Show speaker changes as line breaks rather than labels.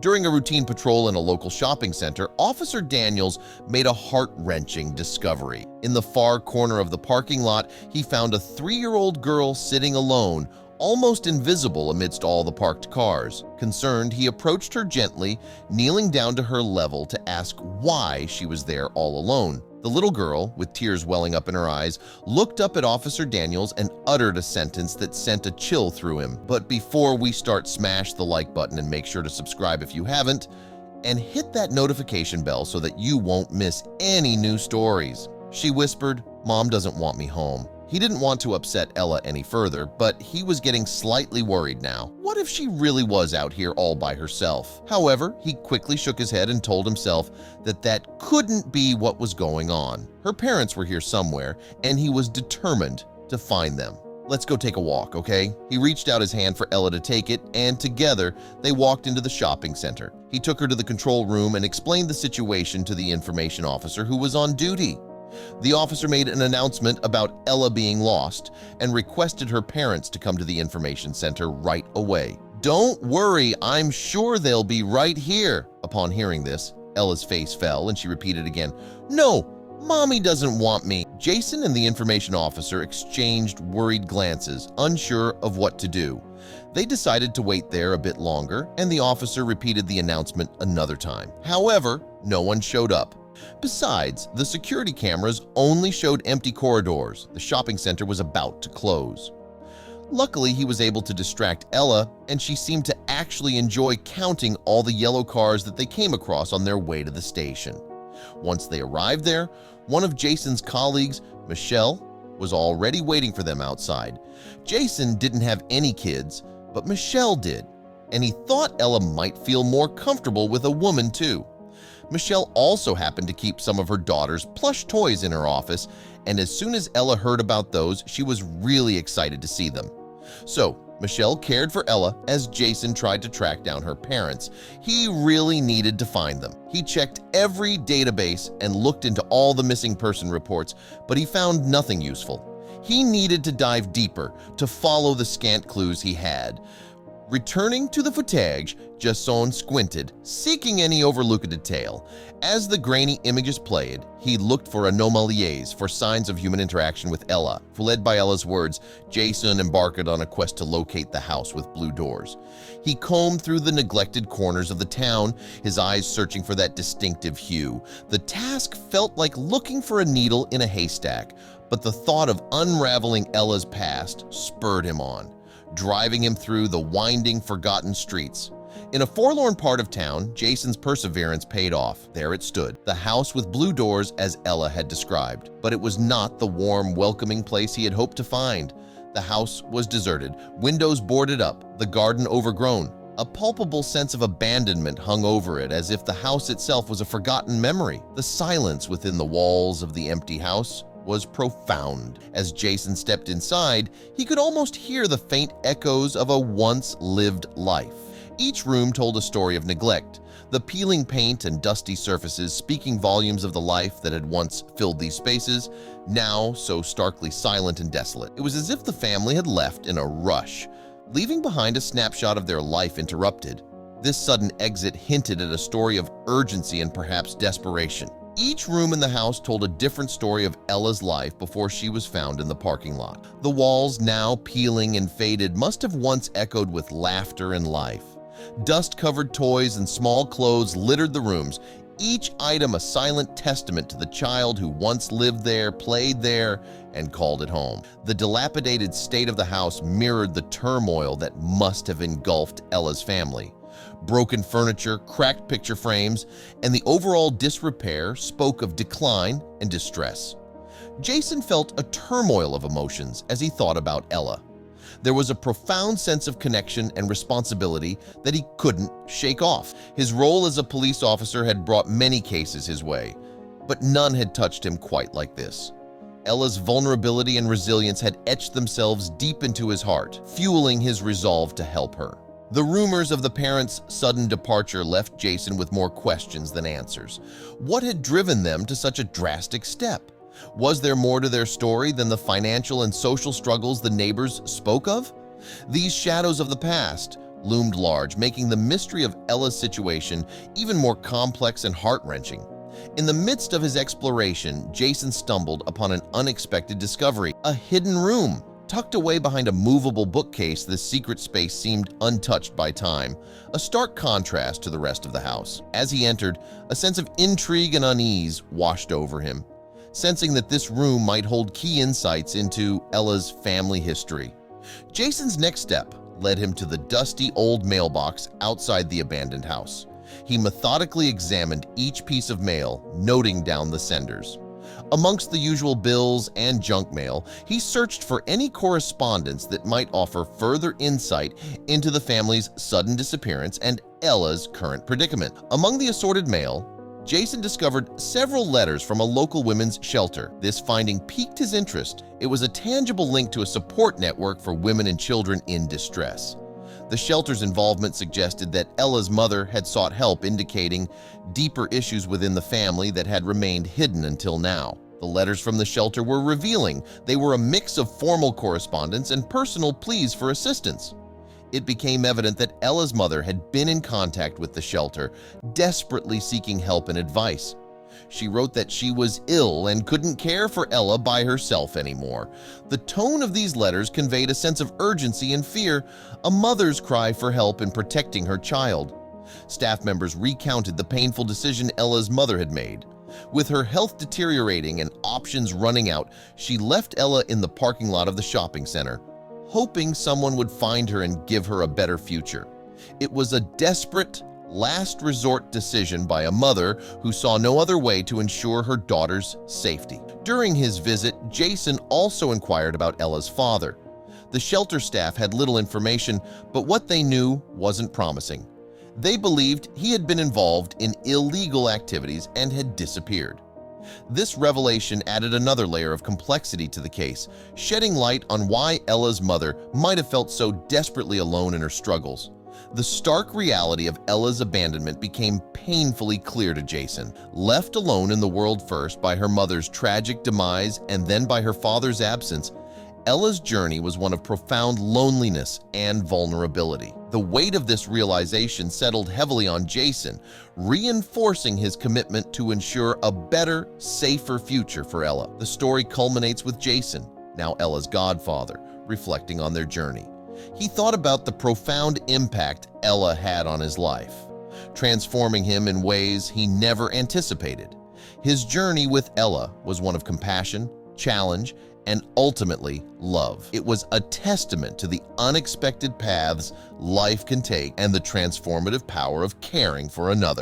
During a routine patrol in a local shopping center, Officer Daniels made a heart-wrenching discovery. In the far corner of the parking lot, he found a 3-year-old girl sitting alone, almost invisible amidst all the parked cars. Concerned, he approached her gently, kneeling down to her level to ask why she was there all alone. The little girl, with tears welling up in her eyes, looked up at Officer Daniels and uttered a sentence that sent a chill through him. But before we start, smash the like button and make sure to subscribe if you haven't, and hit that notification bell so that you won't miss any new stories. She whispered, "Mom doesn't want me home." He didn't want to upset Ella any further, but he was getting slightly worried now. What if she really was out here all by herself? However, he quickly shook his head and told himself that that couldn't be what was going on. Her parents were here somewhere, and he was determined to find them. "Let's go take a walk, okay?" He reached out his hand for Ella to take it, and together they walked into the shopping center. He took her to the control room and explained the situation to the information officer who was on duty. The officer made an announcement about Ella being lost and requested her parents to come to the information center right away. "Don't worry, I'm sure they'll be right here." Upon hearing this, Ella's face fell and she repeated again, "No, Mommy doesn't want me." Jason and the information officer exchanged worried glances, unsure of what to do. They decided to wait there a bit longer, and the officer repeated the announcement another time. However, no one showed up. Besides, the security cameras only showed empty corridors. The shopping center was about to close. Luckily, he was able to distract Ella, and she seemed to actually enjoy counting all the yellow cars that they came across on their way to the station. Once they arrived there, one of Jason's colleagues, Michelle, was already waiting for them outside. Jason didn't have any kids, but Michelle did, and he thought Ella might feel more comfortable with a woman too. Michelle also happened to keep some of her daughter's plush toys in her office, and as soon as Ella heard about those, she was really excited to see them. So, Michelle cared for Ella as Jason tried to track down her parents. He really needed to find them. He checked every database and looked into all the missing person reports, but he found nothing useful. He needed to dive deeper to follow the scant clues he had. Returning to the footage, Jason squinted, seeking any overlooked detail. As the grainy images played, he looked for anomalies, for signs of human interaction with Ella. Led by Ella's words, Jason embarked on a quest to locate the house with blue doors. He combed through the neglected corners of the town, his eyes searching for that distinctive hue. The task felt like looking for a needle in a haystack, but the thought of unraveling Ella's past spurred him on, driving him through the winding, forgotten streets. In a forlorn part of town, Jason's perseverance paid off. There it stood, the house with blue doors as Ella had described. But it was not the warm, welcoming place he had hoped to find. The house was deserted, windows boarded up, the garden overgrown. A palpable sense of abandonment hung over it, as if the house itself was a forgotten memory. The silence within the walls of the empty house was profound. As Jason stepped inside, he could almost hear the faint echoes of a once-lived life. Each room told a story of neglect, the peeling paint and dusty surfaces speaking volumes of the life that had once filled these spaces, now so starkly silent and desolate. It was as if the family had left in a rush, leaving behind a snapshot of their life interrupted. This sudden exit hinted at a story of urgency and perhaps desperation. Each room in the house told a different story of Ella's life before she was found in the parking lot. The walls, now peeling and faded, must have once echoed with laughter and life. Dust-covered toys and small clothes littered the rooms, each item a silent testament to the child who once lived there, played there, and called it home. The dilapidated state of the house mirrored the turmoil that must have engulfed Ella's family. Broken furniture, cracked picture frames, and the overall disrepair spoke of decline and distress. Jason felt a turmoil of emotions as he thought about Ella. There was a profound sense of connection and responsibility that he couldn't shake off. His role as a police officer had brought many cases his way, but none had touched him quite like this. Ella's vulnerability and resilience had etched themselves deep into his heart, fueling his resolve to help her. The rumors of the parents' sudden departure left Jason with more questions than answers. What had driven them to such a drastic step? Was there more to their story than the financial and social struggles the neighbors spoke of? These shadows of the past, loomed large, making the mystery of Ella's situation even more complex and heart-wrenching. In the midst of his exploration, Jason stumbled upon an unexpected discovery: a hidden room. Tucked away behind a movable bookcase, this secret space seemed untouched by time, a stark contrast to the rest of the house. As he entered, a sense of intrigue and unease washed over him, sensing that this room might hold key insights into Ella's family history. Jason's next step led him to the dusty old mailbox outside the abandoned house. He methodically examined each piece of mail, noting down the senders. Amongst the usual bills and junk mail, he searched for any correspondence that might offer further insight into the family's sudden disappearance and Ella's current predicament. Among the assorted mail, Jason discovered several letters from a local women's shelter. This finding piqued his interest. It was a tangible link to a support network for women and children in distress. The shelter's involvement suggested that Ella's mother had sought help, indicating deeper issues within the family that had remained hidden until now. The letters from the shelter were revealing. They were a mix of formal correspondence and personal pleas for assistance. It became evident that Ella's mother had been in contact with the shelter, desperately seeking help and advice. She wrote that she was ill and couldn't care for Ella by herself anymore. The tone of these letters conveyed a sense of urgency and fear, a mother's cry for help in protecting her child. Staff members recounted the painful decision Ella's mother had made. With her health deteriorating and options running out, she left Ella in the parking lot of the shopping center, hoping someone would find her and give her a better future. It was a desperate, last-resort decision by a mother who saw no other way to ensure her daughter's safety. During his visit, Jason also inquired about Ella's father. The shelter staff had little information, but what they knew wasn't promising. They believed he had been involved in illegal activities and had disappeared. This revelation added another layer of complexity to the case, shedding light on why Ella's mother might have felt so desperately alone in her struggles. The stark reality of Ella's abandonment became painfully clear to Jason. Left alone in the world, first by her mother's tragic demise and then by her father's absence, Ella's journey was one of profound loneliness and vulnerability. The weight of this realization settled heavily on Jason, reinforcing his commitment to ensure a better, safer future for Ella. The story culminates with Jason, now Ella's godfather, reflecting on their journey. He thought about the profound impact Ella had on his life, transforming him in ways he never anticipated. His journey with Ella was one of compassion, challenge, and ultimately love. It was a testament to the unexpected paths life can take and the transformative power of caring for another.